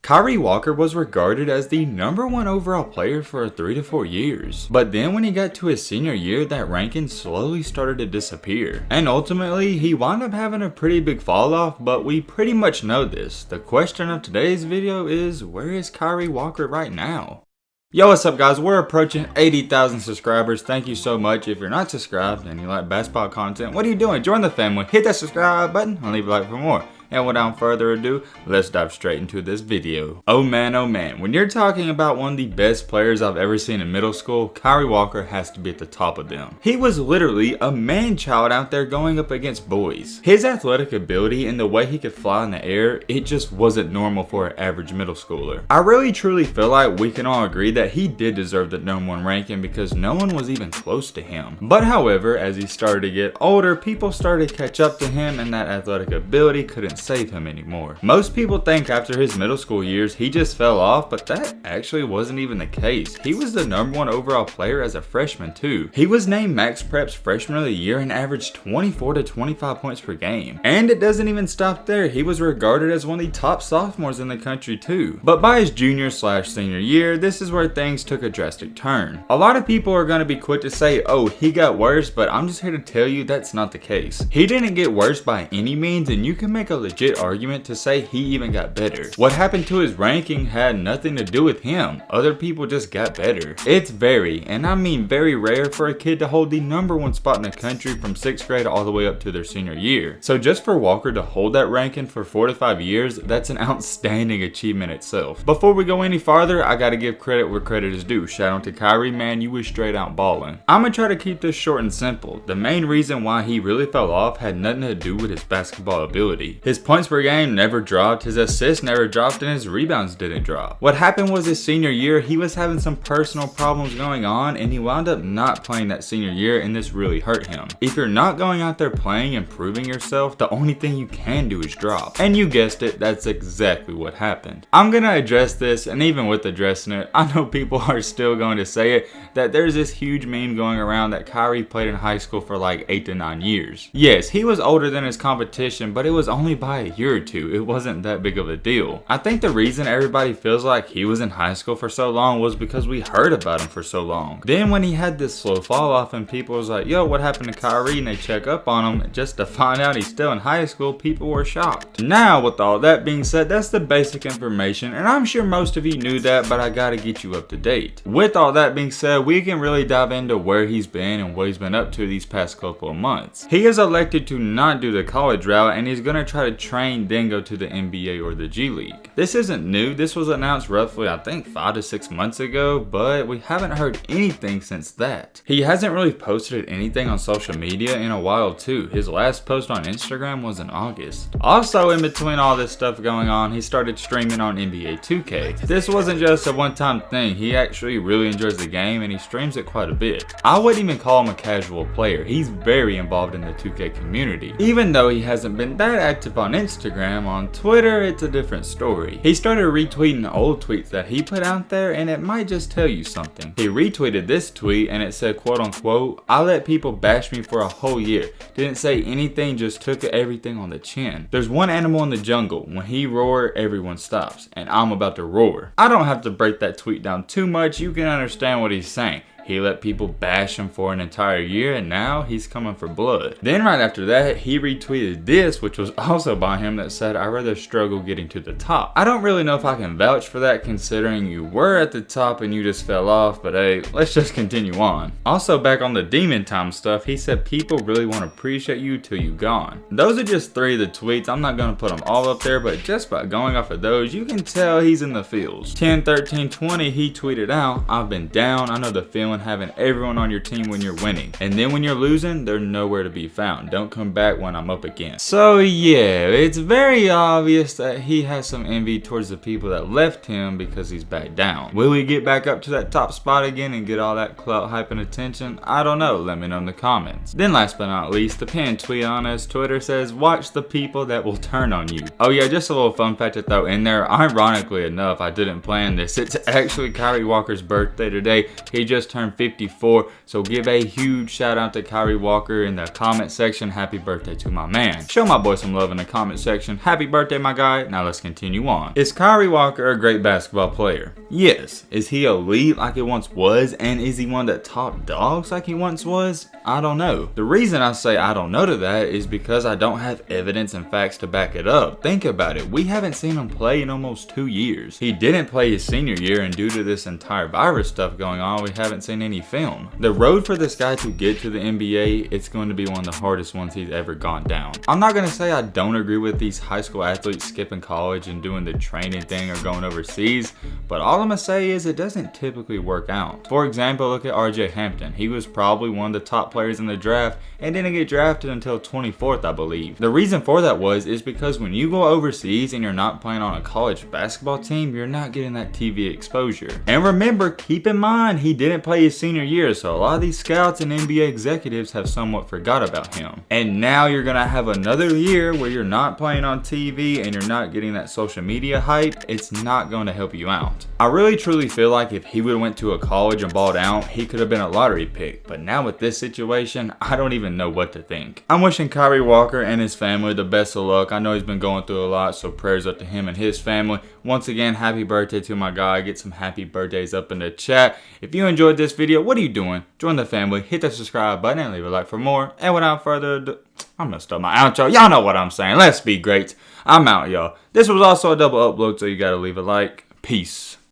Kyree Walker was regarded as the #1 overall player for 3 to 4 years, but then when he got to his senior year, that ranking slowly started to disappear, and ultimately he wound up having a pretty big fall off, but we pretty much know this. The question of today's video is, where is Kyree Walker right now? Yo, what's up guys? We're approaching 80,000 subscribers. Thank you so much. If you're not subscribed and you like basketball content, what are you doing? Join the family. Hit that subscribe button and leave a like for more. And without further ado, let's dive straight into this video. Oh man, when you're talking about one of the best players I've ever seen in middle school, Kyree Walker has to be at the top of them. He was literally a man-child out there going up against boys. His athletic ability and the way he could fly in the air, it just wasn't normal for an average middle schooler. I really truly feel like we can all agree that he did deserve the #1 ranking because no one was even close to him. But however, as he started to get older, people started to catch up to him and that athletic ability couldn't save him anymore. Most people think after his middle school years he just fell off, but that actually wasn't even the case. He was the #1 overall player as a freshman too. He was named Max Prep's Freshman of the Year and averaged 24 to 25 points per game. And it doesn't even stop there. He was regarded as one of the top sophomores in the country too. But by his junior/senior year, this is where things took a drastic turn. A lot of people are going to be quick to say, oh, he got worse, but I'm just here to tell you that's not the case. He didn't get worse by any means, and you can make a legit argument to say he even got better. What happened to his ranking had nothing to do with him. Other people just got better. It's very, and I mean very rare for a kid to hold the #1 spot in the country from 6th grade all the way up to their senior year. So just for Walker to hold that ranking for 4 to 5 years, that's an outstanding achievement itself. Before we go any farther, I gotta give credit where credit is due. Shout out to Kyree, man, you was straight out balling. I'm gonna try to keep this short and simple. The main reason why he really fell off had nothing to do with his basketball ability. His points per game never dropped, his assists never dropped, and his rebounds didn't drop. What happened was his senior year, he was having some personal problems going on and he wound up not playing that senior year, and this really hurt him. If you're not going out there playing and proving yourself, the only thing you can do is drop. And you guessed it, that's exactly what happened. I'm gonna address this, and even with addressing it, I know people are still going to say it, that there's this huge meme going around that Kyree played in high school for like 8 to 9 years. Yes, he was older than his competition, but it was only by a year or two. It wasn't that big of a deal. I think the reason everybody feels like he was in high school for so long was because we heard about him for so long. Then when he had this slow fall off and people was like, yo, what happened to Kyree, and they check up on him just to find out he's still in high school, people were shocked. Now with all that being said, that's the basic information, and I'm sure most of you knew that, but I gotta get you up to date. With all that being said, we can really dive into where he's been and what he's been up to these past couple of months. He has elected to not do the college route, and he's gonna try to train then go to the NBA or the G League. This isn't new. This was announced roughly, I think, 5 to 6 months ago, but we haven't heard anything since that. He hasn't really posted anything on social media in a while too. His last post on Instagram was in August. Also, in between all this stuff going on, he started streaming on NBA 2K. This wasn't just a one-time thing. He actually really enjoys the game and he streams it quite a bit. I wouldn't even call him a casual player. He's very involved in the 2K community. Even though he hasn't been that active on Instagram, on Twitter it's a different story. He started retweeting old tweets that he put out there, and it might just tell you something. He retweeted this tweet and it said, quote unquote, I let people bash me for a whole year. Didn't say anything, just took everything on the chin. There's one animal in the jungle. When he roars, everyone stops. And I'm about to roar. I don't have to break that tweet down too much. You can understand what he's saying. He let people bash him for an entire year, and now he's coming for blood. Then right after that, he retweeted this, which was also by him, that said, I'd rather struggle getting to the top. I don't really know if I can vouch for that considering you were at the top and you just fell off, but hey, let's just continue on. Also, back on the demon time stuff, he said people really want to appreciate you till you gone. Those are just 3 of the tweets. I'm not going to put them all up there, but just by going off of those, you can tell he's in the feels. 10/13/20, he tweeted out, I've been down, I know the feeling having everyone on your team when you're winning, and then when you're losing, they're nowhere to be found. Don't come back when I'm up again. So yeah, it's very obvious that he has some envy towards the people that left him because he's back down. Will he get back up to that top spot again and get all that clout, hype, and attention? I don't know. Let me know in the comments. Then last but not least, the pinned tweet on his Twitter says, watch the people that will turn on you. Oh yeah, just a little fun fact to throw in there. Ironically enough, I didn't plan this. It's actually Kyree Walker's birthday today. He just turned turned 54, so give a huge shout out to Kyree Walker in the comment section. Happy birthday to my man. Show my boy some love in the comment section. Happy birthday, my guy. Now let's continue on. Is Kyree Walker a great basketball player? Yes. Is he elite like he once was, and is he one of the top dogs like he once was? I don't know. The reason I say I don't know to that is because I don't have evidence and facts to back it up. Think about it. We haven't seen him play in almost 2 years. He didn't play his senior year, and due to this entire virus stuff going on, we haven't seen any film. The road for this guy to get to the NBA, it's going to be one of the hardest ones he's ever gone down. I'm not going to say I don't agree with these high school athletes skipping college and doing the training thing or going overseas, but all I'm going to say is it doesn't typically work out. For example, look at RJ Hampton. He was probably one of the top players in the draft and didn't get drafted until 24th, I believe. The reason for that is because when you go overseas and you're not playing on a college basketball team, you're not getting that TV exposure. And remember, keep in mind, he didn't play his senior year, so a lot of these scouts and NBA executives have somewhat forgot about him. And now you're gonna have another year where you're not playing on TV and you're not getting that social media hype. It's not going to help you out. I really truly feel like if he would have went to a college and balled out, he could have been a lottery pick. But now with this situation, I don't even know what to think. I'm wishing Kyree Walker and his family the best of luck. I know he's been going through a lot, so prayers up to him and his family. Once again, happy birthday to my guy. Get some happy birthdays up in the chat. If you enjoyed this video, what are you doing? Join the family, hit the subscribe button, and leave a like for more. And without further ado, I'm gonna start my outro. Y'all know what I'm saying. Let's be great. I'm out, y'all. This was also a double upload, so you gotta leave a like. Peace.